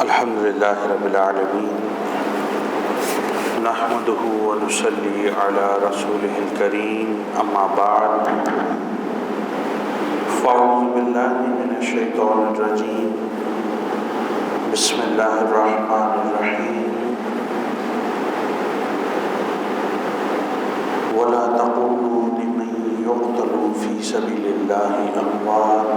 الحمد لله رب العالمين نحمده ونصلي على رسوله الكريم أما بعد فأعوذ بالله من الشيطان الرجيم بسم الله الرحمن الرحيم ولا تقولوا لمن يقتل في سبيل الله أموات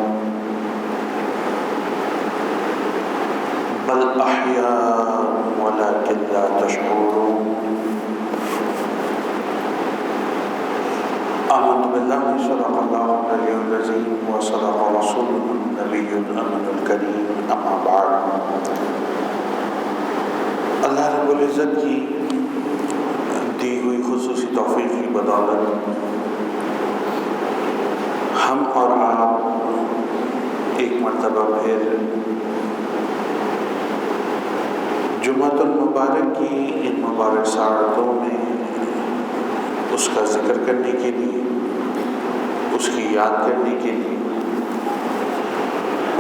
بل أحياء ولكن لا تشعرون آمنت بالله صدق الله العلي العظيم وصدق رسوله النبي الأمين الكريم أما بعد اللہ رب العزت کی دی ہوئی خصوصی توفیق کی بدولت ہم اور آپ ایک مرتبہ پھر جمعۃ المبارک کی ان مبارک ساعتوں میں اس کا ذکر کرنے کے لیے، اس کی یاد کرنے کے لیے،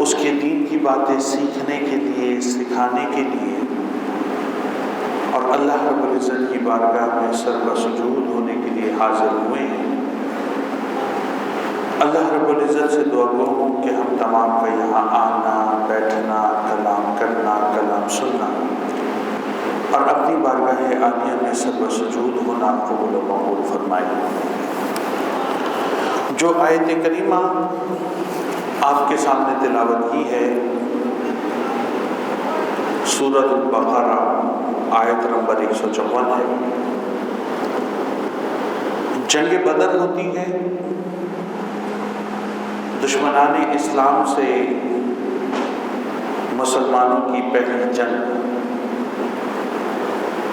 اس کے دین کی باتیں سیکھنے کے لیے، سکھانے کے لیے اور اللہ رب العزت کی بارگاہ میں سر بسجود ہونے کے لیے حاضر ہوئے ہیں۔ اللہ رب العزت سے دعا کروں کہ ہم تمام کا یہاں آنا، بیٹھنا، کلام کرنا، کلام سننا اور اپنی بارگاہ عالیہ میں سر بسجود ہونا قبول و مقبول فرمائے۔ جو آیت کریمہ آپ کے سامنے تلاوت کی ہے سورۃ البقرہ آیت نمبر 154 ہے۔ جنگ بدر ہوتی ہے، دشمنان اسلام سے مسلمانوں کی پہلی جنگ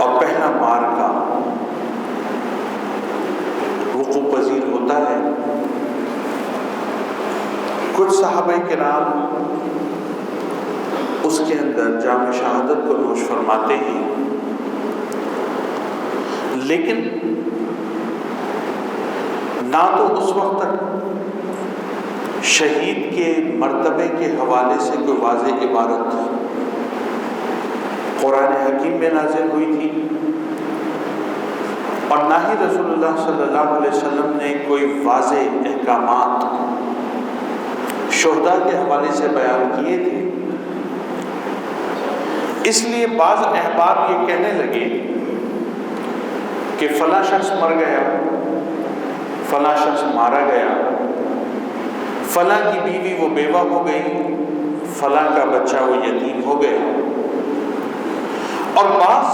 اور پہلا معرکہ وقوع پذیر ہوتا ہے۔ کچھ صحابہ کرام اس کے اندر جام شہادت کو نوش فرماتے ہیں، لیکن نہ تو اس وقت تک شہید کے مرتبے کے حوالے سے کوئی واضح عبارت قرآن حکیم میں نازل ہوئی تھی، اور نہ ہی رسول اللہ صلی اللہ علیہ وسلم نے کوئی واضح احکامات شہداء کے حوالے سے بیان کیے تھے۔ اس لیے بعض احباب یہ کہنے لگے کہ فلاں شخص مر گیا، فلاں شخص مارا گیا، فلاں کی بیوی وہ بیوہ ہو گئی، فلاں کا بچہ وہ یتیم ہو گیا۔ اور بعض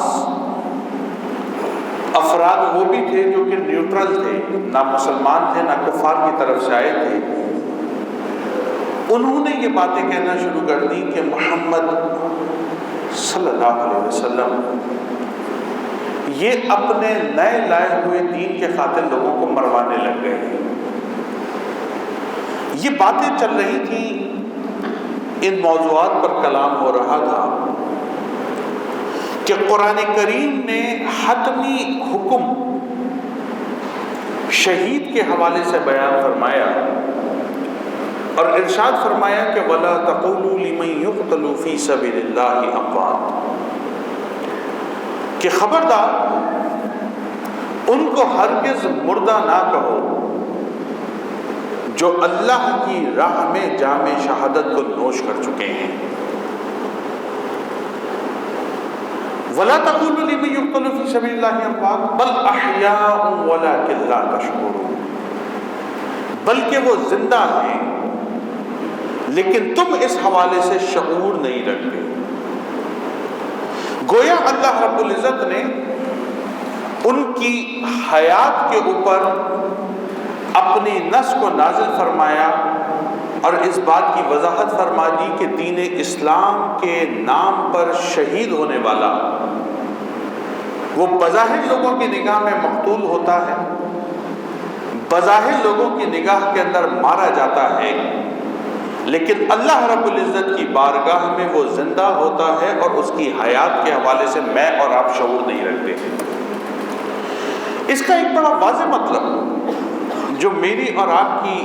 افراد وہ بھی تھے جو کہ نیوٹرل تھے، نہ مسلمان تھے نہ کفار کی طرف سے آئے تھے، انہوں نے یہ باتیں کہنا شروع کر دی کہ محمد صلی اللہ علیہ وسلم یہ اپنے نئے لائے ہوئے دین کے خاطر لوگوں کو مروانے لگ گئے ہیں۔ یہ باتیں چل رہی تھیں، ان موضوعات پر کلام ہو رہا تھا کہ قرآن کریم نے حتمی حکم شہید کے حوالے سے بیان فرمایا اور ارشاد فرمایا کہ وَلَا تَقُولُوا لِمَن يُقْتَلُ فِي سَبِيلِ اللَّهِ أَمْوَاتٌ، کہ خبردار ان کو ہرگز مردہ نہ کہو جو اللہ کی راہ میں جام شہادت کو نوش کر چکے ہیں۔ وَلَا تَقُولُوا لِمَن يُقْتَلُ فِي سَبِيلِ اللَّهِ أَمْوَاتٌ بَلْ أَحْيَاءٌ وَلَكِنْ لَا تَشْعُرُونَ، بلکہ وہ زندہ ہیں لیکن تم اس حوالے سے شعور نہیں رکھتے۔ گویا اللہ رب العزت نے ان کی حیات کے اوپر اپنی نص کو نازل فرمایا اور اس بات کی وضاحت فرما دی کہ دین اسلام کے نام پر شہید ہونے والا وہ بظاہر لوگوں کی نگاہ میں مقتول ہوتا ہے، بظاہر لوگوں کی نگاہ کے اندر مارا جاتا ہے، لیکن اللہ رب العزت کی بارگاہ میں وہ زندہ ہوتا ہے اور اس کی حیات کے حوالے سے میں اور آپ شعور نہیں رکھتے۔ اس کا ایک بڑا واضح مطلب جو میری اور آپ کی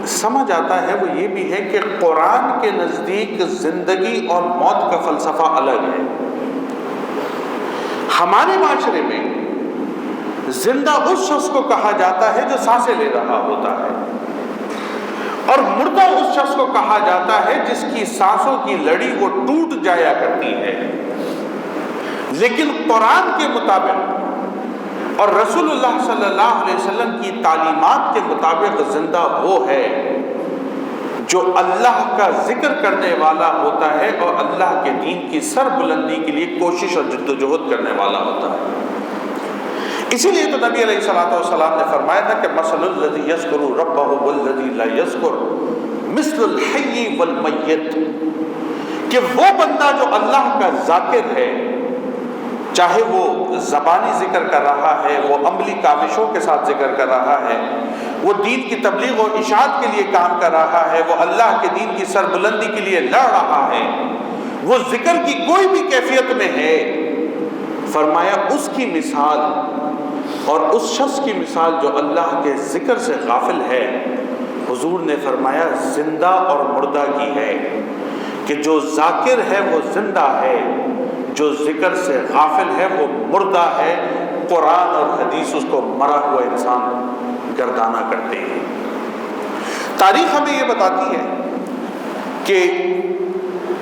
سمجھ آتا ہے وہ یہ بھی ہے کہ قرآن کے نزدیک زندگی اور موت کا فلسفہ الگ ہے۔ ہمارے معاشرے میں زندہ اس شخص کو کہا جاتا ہے جو سانسیں لے رہا ہوتا ہے، اور مردہ اس شخص کو کہا جاتا ہے جس کی سانسوں کی لڑی وہ ٹوٹ جایا کرتی ہے۔ لیکن قرآن کے مطابق اور رسول اللہ صلی اللہ علیہ وسلم کی تعلیمات کے مطابق زندہ وہ ہے جو اللہ کا ذکر کرنے والا ہوتا ہے اور اللہ کے دین کی سر بلندی کے لیے کوشش اور جدوجہد کرنے والا ہوتا ہے۔ اسی لیے تو نبی علیہ الصلوۃ والسلام نے فرمایا تھا کہ مثل الذی یذکر ربہ والذی لا یذکر مثل الحی والمیت، کہ وہ بندہ جو اللہ کا ذاکر ہے، چاہے وہ زبانی ذکر کر رہا ہے، وہ عملی کاوشوں کے ساتھ ذکر کر رہا ہے، وہ دین کی تبلیغ و اشاعت کے لیے کام کر رہا ہے، وہ اللہ کے دین کی سربلندی کے لیے لڑ رہا ہے، وہ ذکر کی کوئی بھی کیفیت میں ہے، فرمایا اس کی مثال اور اس شخص کی مثال جو اللہ کے ذکر سے غافل ہے، حضور نے فرمایا زندہ اور مردہ کی ہے، کہ جو ذاکر ہے وہ زندہ ہے، جو ذکر سے غافل ہے وہ مردہ ہے۔ قرآن اور حدیث اس کو مرا ہوا انسان گردانا کرتے ہیں۔ تاریخ ہمیں یہ بتاتی ہے کہ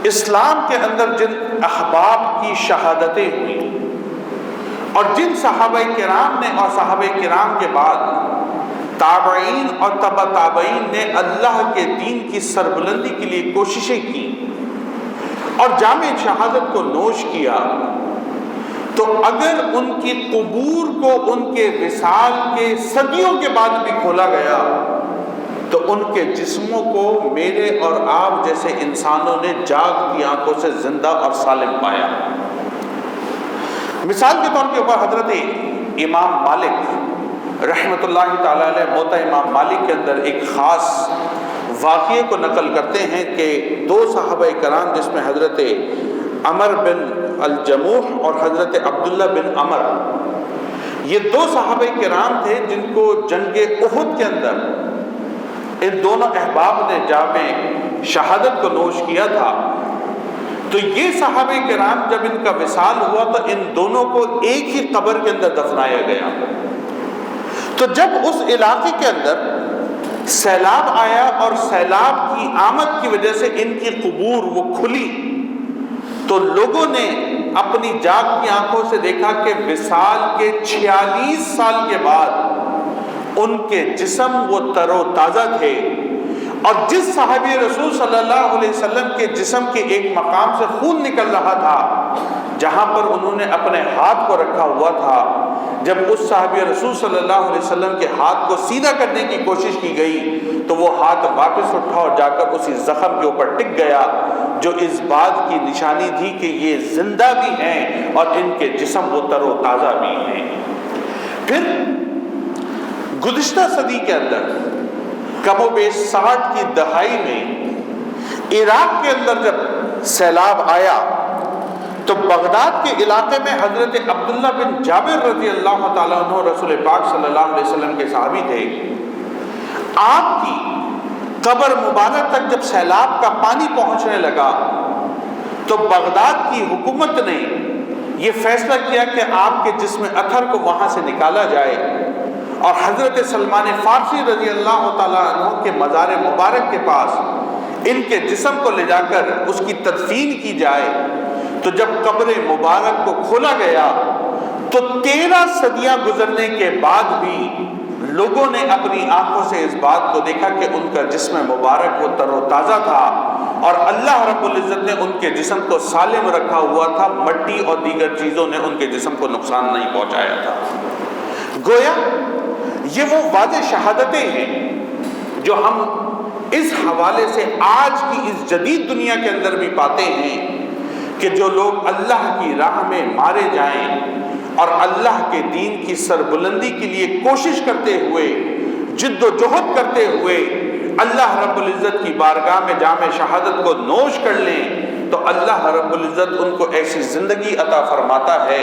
اسلام کے اندر جن احباب کی شہادتیں ہوئی اور جن صحابہ کرام نے اور صحابہ کرام کے بعد تابعین اور تبع تابعین نے اللہ کے دین کی سربلندی کے لیے کوششیں کی اور جامع شہادت کو نوش کیا، تو اگر ان کی قبور کو ان کے وصال کے صدیوں کے بعد بھی کھولا گیا تو ان کے جسموں کو میرے اور آپ جیسے انسانوں نے جاگتی آنکھوں سے زندہ اور سالم پایا۔ مثال کے طور کے اوپر حضرت امام مالک رحمۃ اللہ تعالیٰ علیہ موطا امام مالک کے اندر ایک خاص واقعے کو نقل کرتے ہیں کہ دو صحابہ کرام جس میں حضرت عمر بن الجموح اور حضرت عبداللہ بن عمر، یہ دو صحابہ کرام تھے جن کو جنگ احد کے اندر ان دونوں احباب نے جامع شہادت کو نوش کیا تھا۔ تو یہ صحابہ کرام جب ان کا وصال ہوا تو ان دونوں کو ایک ہی قبر کے اندر دفنایا گیا۔ تو جب اس علاقے کے اندر سیلاب آیا اور سیلاب کی آمد کی وجہ سے ان کی قبور وہ کھلی، تو لوگوں نے اپنی جاگتی آنکھوں سے دیکھا کہ وصال کے 46 سال کے بعد ان کے جسم وہ تر و تازہ تھے، اور جس صحابی رسول صلی اللہ علیہ وسلم کے جسم کے ایک مقام سے خون نکل رہا تھا، جہاں پر انہوں نے اپنے ہاتھ کو رکھا ہوا تھا، جب اس صحابی رسول صلی اللہ علیہ وسلم کے ہاتھ کو سیدھا کرنے کی کوشش کی گئی تو وہ ہاتھ واپس اٹھا اور جا کر اسی زخم کے اوپر ٹک گیا، جو اس بات کی نشانی تھی کہ یہ زندہ بھی ہیں اور ان کے جسم وہ تر و تازہ بھی ہیں۔ پھر گزشتہ صدی کے اندر کم و بیش 60 کی دہائی میں عراق کے اندر جب سیلاب آیا تو بغداد کے علاقے میں حضرت عبداللہ بن جابر رضی اللہ تعالیٰ عنہ رسول پاک صلی اللہ علیہ وسلم کے صحابی تھے، آپ کی قبر مبارک تک جب سیلاب کا پانی پہنچنے لگا تو بغداد کی حکومت نے یہ فیصلہ کیا کہ آپ کے جسم اطہر کو وہاں سے نکالا جائے اور حضرت سلمان فارسی رضی اللہ تعالیٰ عنہ کے مزار مبارک کے پاس ان کے جسم کو لے جا کر اس کی تدفین کی جائے۔ تو جب قبر مبارک کو کھولا گیا تو 13 صدیاں گزرنے کے بعد بھی لوگوں نے اپنی آنکھوں سے اس بات کو دیکھا کہ ان کا جسم مبارک وہ تر و تازہ تھا اور اللہ رب العزت نے ان کے جسم کو سالم رکھا ہوا تھا، مٹی اور دیگر چیزوں نے ان کے جسم کو نقصان نہیں پہنچایا تھا۔ گویا یہ وہ واضح شہادتیں ہیں جو ہم اس حوالے سے آج کی اس جدید دنیا کے اندر بھی پاتے ہیں کہ جو لوگ اللہ کی راہ میں مارے جائیں اور اللہ کے دین کی سربلندی کے لیے کوشش کرتے ہوئے، جد و جہد کرتے ہوئے اللہ رب العزت کی بارگاہ میں جامع شہادت کو نوش کر لیں، تو اللہ رب العزت ان کو ایسی زندگی عطا فرماتا ہے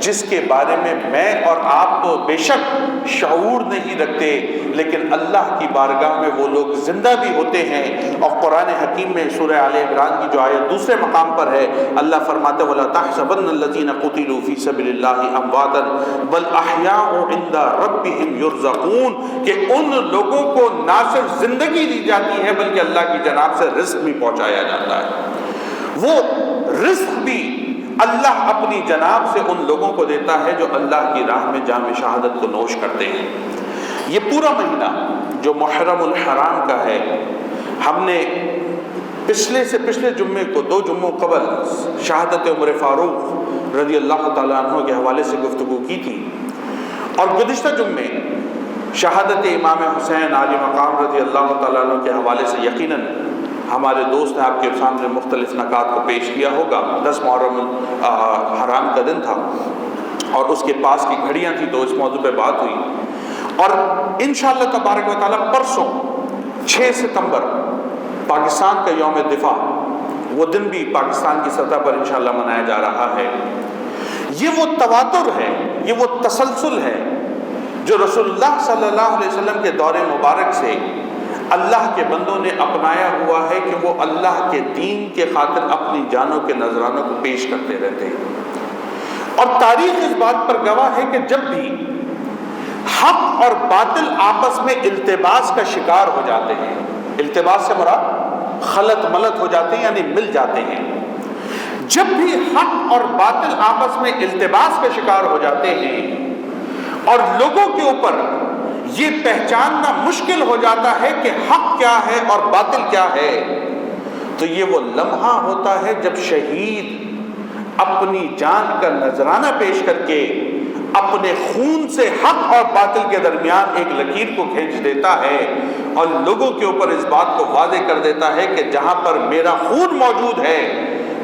جس کے بارے میں اور آپ تو بے شک شعور نہیں رکھتے، لیکن اللہ کی بارگاہ میں وہ لوگ زندہ بھی ہوتے ہیں۔ اور قرآن حکیم میں سورہ آل عمران کی جو آیت دوسرے مقام پر ہے، اللہ فرماتے وَلَا تَحْسَبَنَّ الَّذِينَ قُتِلُوا فِي سَبِيلِ اللَّهِ أَمْوَاتًا بَلْ أَحْيَاءٌ عِندَ رَبِّهِمْ يُرْزَقُونَ، کہ ان لوگوں کو نہ صرف زندگی دی جاتی ہے بلکہ اللہ کی جناب سے رزق بھی پہنچایا جاتا ہے۔ وہ رزق بھی اللہ اپنی جناب سے ان لوگوں کو دیتا ہے جو اللہ کی راہ میں جام شہادت کو نوش کرتے ہیں۔ یہ پورا مہینہ جو محرم الحرام کا ہے، ہم نے پچھلے سے پچھلے جمعے کو 2 جمعوں قبل شہادت عمر فاروق رضی اللہ تعالیٰ عنہ کے حوالے سے گفتگو کی تھی، اور گزشتہ جمعے شہادت امام حسین عالی مقام رضی اللہ تعالیٰ عنہ کے حوالے سے یقیناً ہمارے دوست نے آپ کے سامنے مختلف نکات کو پیش کیا ہوگا۔ 10 محرم حرام کا دن تھا اور اس کے پاس کی گھڑیاں تھیں، تو اس موضوع پہ بات ہوئی، اور انشاءاللہ تبارک و تعالیٰ پرسوں 6 ستمبر پاکستان کا یوم دفاع، وہ دن بھی پاکستان کی سطح پر انشاءاللہ منایا جا رہا ہے۔ یہ وہ تواتر ہے، یہ وہ تسلسل ہے جو رسول اللہ صلی اللہ علیہ وسلم کے دور مبارک سے اللہ کے بندوں نے اپنایا ہوا ہے کہ وہ اللہ کے دین کے خاطر اپنی جانوں کے نذرانوں کو پیش کرتے رہتے ہیں۔ اور تاریخ اس بات پر گواہ ہے کہ جب بھی حق اور باطل آپس میں التباس کا شکار ہو جاتے ہیں، التباس سے مراد خلط ملط ہو جاتے ہیں یعنی مل جاتے ہیں، جب بھی حق اور باطل آپس میں التباس کا شکار ہو جاتے ہیں اور لوگوں کے اوپر یہ پہچاننا مشکل ہو جاتا ہے کہ حق کیا ہے اور باطل کیا ہے، تو یہ وہ لمحہ ہوتا ہے جب شہید اپنی جان کا نذرانہ پیش کر کے اپنے خون سے حق اور باطل کے درمیان ایک لکیر کو کھینچ دیتا ہے اور لوگوں کے اوپر اس بات کو واضح کر دیتا ہے کہ جہاں پر میرا خون موجود ہے،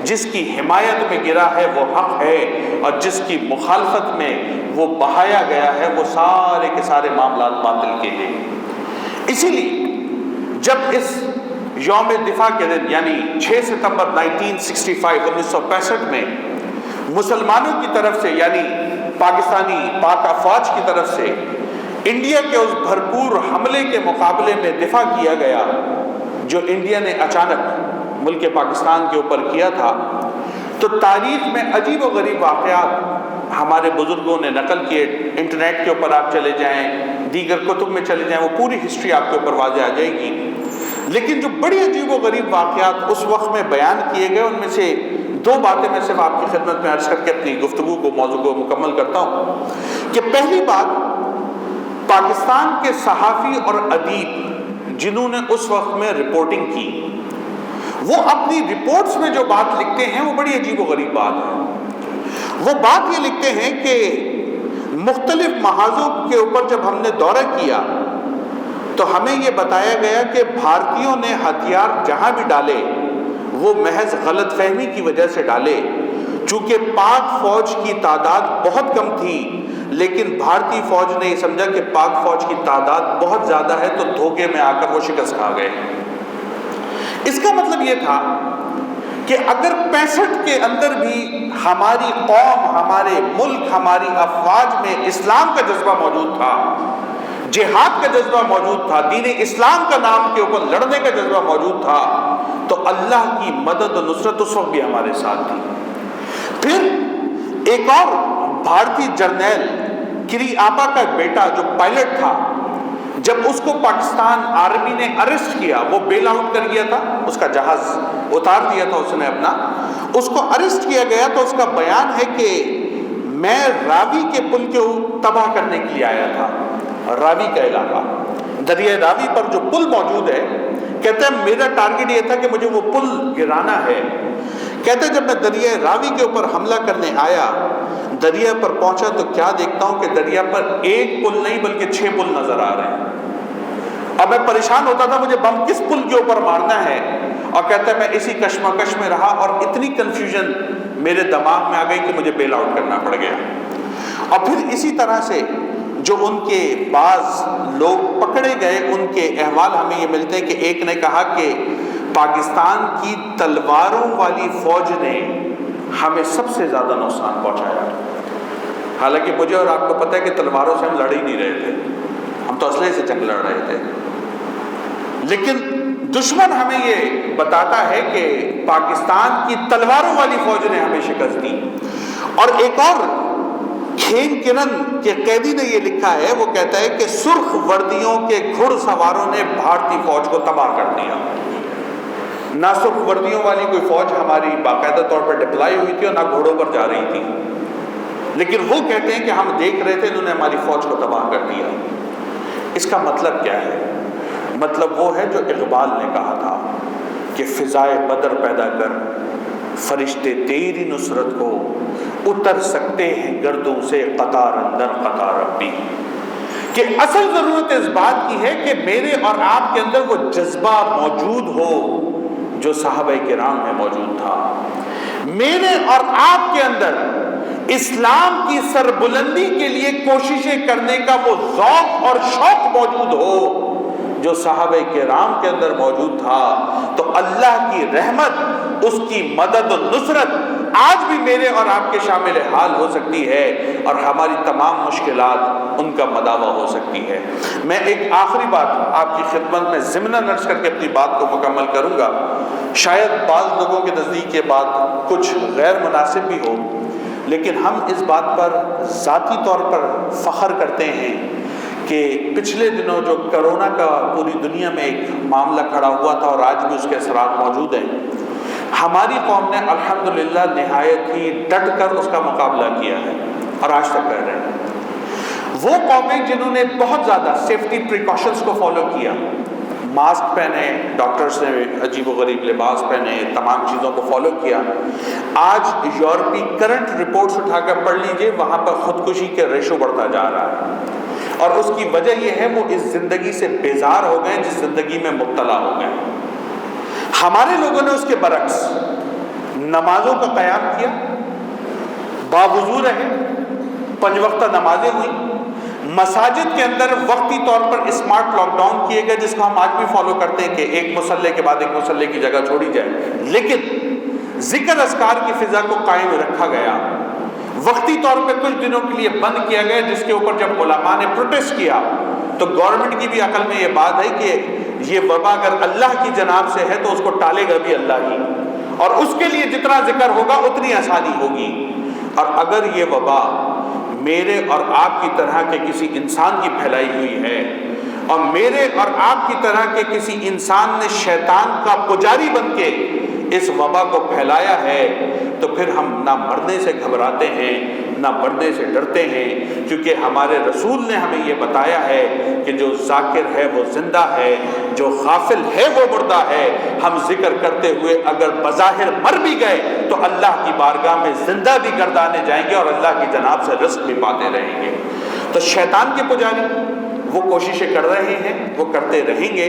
جس کی حمایت میں گرا ہے وہ حق ہے، اور جس کی مخالفت میں وہ بہایا گیا ہے وہ سارے کے سارے معاملات باطل کے ہیں۔ اسی لیے جب اس یوم دفاع کے دن یعنی 6 ستمبر 1965 میں مسلمانوں کی طرف سے یعنی پاکستانی پاک افواج کی طرف سے انڈیا کے اس بھرپور حملے کے مقابلے میں دفاع کیا گیا جو انڈیا نے اچانک ملک پاکستان کے اوپر کیا تھا، تو تاریخ میں عجیب و غریب واقعات ہمارے بزرگوں نے نقل کیے۔ انٹرنیٹ کے اوپر آپ چلے جائیں، دیگر کتب میں چلے جائیں، وہ پوری ہسٹری آپ کے اوپر واضح آ جائے گی۔ لیکن جو بڑی عجیب و غریب واقعات اس وقت میں بیان کیے گئے، ان میں سے 2 باتیں میں صرف آپ کی خدمت میں عرض کر کے اپنی گفتگو کو موضوع کو مکمل کرتا ہوں کہ پہلی بات، پاکستان کے صحافی اور ادیب جنہوں نے اس وقت میں رپورٹنگ کی، وہ اپنی رپورٹس میں جو بات لکھتے ہیں وہ بڑی عجیب و غریب بات ہے۔ وہ بات یہ لکھتے ہیں کہ مختلف محاذوں کے اوپر جب ہم نے دورہ کیا تو ہمیں یہ بتایا گیا کہ بھارتیوں نے ہتھیار جہاں بھی ڈالے وہ محض غلط فہمی کی وجہ سے ڈالے، چونکہ پاک فوج کی تعداد بہت کم تھی، لیکن بھارتی فوج نے یہ سمجھا کہ پاک فوج کی تعداد بہت زیادہ ہے، تو دھوکے میں آ کر وہ شکست کھا گئے۔ اس کا مطلب یہ تھا کہ اگر 65 کے اندر بھی ہماری قوم، ہمارے ملک، ہماری افواج میں اسلام کا جذبہ موجود تھا، جہاد کا جذبہ موجود تھا، دین اسلام کا نام کے اوپر لڑنے کا جذبہ موجود تھا، تو اللہ کی مدد و نصرت اس وقت بھی ہمارے ساتھ تھی۔ پھر ایک اور بھارتی جرنیل کری آپا کا ایک بیٹا جو پائلٹ تھا، جب اس کو پاکستان آرمی نے اریسٹ کیا، وہ بیل آؤٹ کر گیا تھا، اس کا جہاز اتار دیا تھا اس نے اپنا، اس کو اریسٹ کیا گیا تو اس کا بیان ہے کہ میں راوی کے پل کو تباہ کرنے کے لیے آیا تھا۔ راوی کا علاقہ، دریا راوی پر جو پل موجود ہے، کہتا ہے میرا ٹارگٹ یہ تھا کہ مجھے وہ پل گرانا ہے۔ کہتے جب میں دریا راوی کے اوپر حملہ کرنے آیا، دریا پر پہنچا تو کیا دیکھتا ہوں کہ دریا پر ایک پل نہیں بلکہ 6 پل نظر آ رہے ہیں۔ اب میں پریشان ہوتا تھا مجھے بم کس پل کے اوپر مارنا ہے، اور کہتا ہے میں اسی کشمکش میں رہا اور اتنی کنفیوژن میرے دماغ میں آ گئی کہ مجھے بیل آؤٹ کرنا پڑ گیا۔ اور پھر اسی طرح سے جو ان کے بعض لوگ پکڑے گئے، ان کے احوال ہمیں یہ ملتے ہیں کہ ایک نے کہا کہ پاکستان کی تلواروں والی فوج نے ہمیں سب سے زیادہ نقصان پہنچایا. حالانکہ مجھے اور آپ کو پتہ ہے کہ تلواروں سے ہم لڑ ہی نہیں رہے تھے، ہم تو اسلحے سے جنگ لڑ رہے تھے. لیکن دشمن ہمیں یہ بتاتا ہے کہ پاکستان کی تلواروں والی فوج نے ہمیں شکست دی. اور ایک اور کھین کرن کے قیدی نے یہ لکھا ہے، وہ کہتا ہے کہ سرخ وردیوں کے گھڑ سواروں نے بھارتی فوج کو تباہ کر دیا. نہ سرخ وردیوں والی کوئی فوج ہماری باقاعدہ طور پر ڈپلائی ہوئی تھی اور نہ گھوڑوں پر جا رہی تھی، لیکن وہ کہتے ہیں کہ ہم دیکھ رہے تھے، انہوں نے ہماری فوج کو تباہ کر دیا. اس کا مطلب کیا ہے؟ مطلب وہ ہے جو اقبال نے کہا تھا کہ فضائے بدر پیدا کر، فرشتے تیری نصرت کو اتر سکتے ہیں گردوں سے قطار اندر قطار ربی. کہ اصل ضرورت اس بات کی ہے کہ میرے اور آپ کے اندر وہ جذبہ موجود ہو جو صحابہ کرام میں موجود تھا. میرے اور آپ کے اندر اسلام کی سربلندی کے لیے کوششیں کرنے کا وہ ذوق اور شوق موجود ہو جو صحابہ کرام کے اندر موجود تھا، تو اللہ کی رحمت، اس کی مدد و نصرت آج بھی میرے اور آپ کے شامل حال ہو سکتی ہے، اور ہماری تمام مشکلات ان کا مداوع ہو سکتی ہے. میں ایک آخری بات آپ کی خدمت میں ضمناً عرض کر کے اپنی بات کو مکمل کروں گا. شاید بعض لوگوں کے نزدیک یہ بات کچھ غیر مناسب بھی ہو، لیکن ہم اس بات پر ذاتی طور پر فخر کرتے ہیں کہ پچھلے دنوں جو کرونا کا پوری دنیا میں ایک معاملہ کھڑا ہوا تھا اور آج بھی اس کے اثرات موجود ہیں، ہماری قوم نے الحمدللہ نہایت ہی ڈٹ کر اس کا مقابلہ کیا ہے اور آج تک کر رہے ہیں. وہ قومیں جنہوں نے بہت زیادہ سیفٹی پریکاشنز کو فالو کیا، ماسک پہنے، ڈاکٹرز نے عجیب و غریب لباس پہنے، تمام چیزوں کو فالو کیا، آج یورپی کرنٹ رپورٹس اٹھا کر پڑھ لیجئے، وہاں پر خودکشی کے ریشو بڑھتا جا رہا ہے. اور اس کی وجہ یہ ہے وہ اس زندگی سے بیزار ہو گئے جس زندگی میں مبتلا ہو گئے. ہمارے لوگوں نے اس کے برعکس نمازوں کا قیام کیا، باوضو رہے، 5 وقتہ نمازیں ہوئی، مساجد کے اندر وقتی طور پر اسمارٹ لاک ڈاؤن کیے گئے جس کو ہم آج بھی فالو کرتے ہیں کہ ایک مصلے کے بعد ایک مصلے کی جگہ چھوڑی جائے، لیکن ذکر اذکار کی فضا کو قائم رکھا گیا. وقتی طور پہ کچھ دنوں کے لیے بند کیا گیا، جس کے اوپر جب علماء نے پروٹیسٹ کیا تو گورنمنٹ کی بھی عقل میں یہ بات ہے کہ یہ وبا اگر اللہ کی جناب سے ہے تو اس کو ٹالے گا بھی اللہ ہی، اور اس کے لیے جتنا ذکر ہوگا اتنی آسانی ہوگی. اور اگر یہ وبا میرے اور آپ کی طرح کے کسی انسان کی پھیلائی ہوئی ہے، اور میرے اور آپ کی طرح کے کسی انسان نے شیطان کا پجاری بن کے اس وبا کو پھیلایا ہے، تو پھر ہم نہ مرنے سے گھبراتے ہیں نہ مرنے سے ڈرتے ہیں، کیونکہ ہمارے رسول نے ہمیں یہ بتایا ہے کہ جو ذاکر ہے وہ زندہ ہے، جو غافل ہے وہ مردہ ہے. ہم ذکر کرتے ہوئے اگر بظاہر مر بھی گئے تو اللہ کی بارگاہ میں زندہ بھی گردانے جائیں گے اور اللہ کی جناب سے رزق بھی پاتے رہیں گے. تو شیطان کے پجاری وہ کوششیں کر رہے ہیں، وہ کرتے رہیں گے،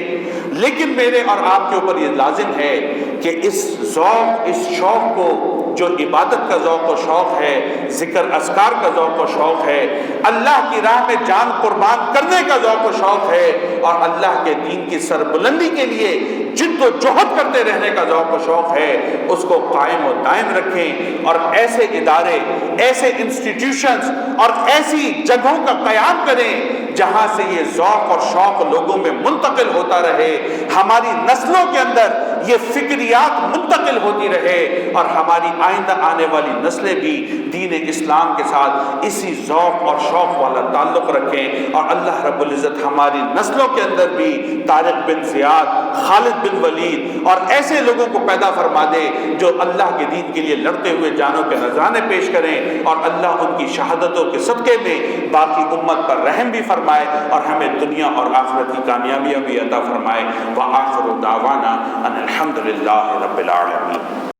لیکن میرے اور آپ کے اوپر یہ لازم ہے کہ اس ذوق، اس شوق کو جو عبادت کا ذوق و شوق ہے، ذکر اذکار کا ذوق و شوق ہے، اللہ کی راہ میں جان قربان کرنے کا ذوق و شوق ہے، اور اللہ کے دین کی سربلندی کے لیے جد و جہد کرتے رہنے کا ذوق و شوق ہے، اس کو قائم و دائم رکھیں. اور ایسے ادارے، ایسے انسٹیٹیوشنز اور ایسی جگہوں کا قیام کریں جہاں سے یہ ذوق اور شوق لوگوں میں منتقل ہوتا رہے، ہماری نسلوں کے اندر یہ فکریات منتقل ہوتی رہے، اور ہماری آئندہ آنے والی نسلیں بھی دین اسلام کے ساتھ اسی ذوق اور شوق والا تعلق رکھیں. اور اللہ رب العزت ہماری نسلوں کے اندر بھی طارق بن زیاد، خالد بن ولید اور ایسے لوگوں کو پیدا فرما دے جو اللہ کے دین کے لیے لڑتے ہوئے جانوں کے نذرانے پیش کریں، اور اللہ ان کی شہادتوں کے صدقے میں باقی امت پر رحم بھی فرمائے اور ہمیں دنیا اور آخرت کی کامیابیاں بھی عطا فرمائے. وآخر دعوانا ان الحمد للہ رب العالمین.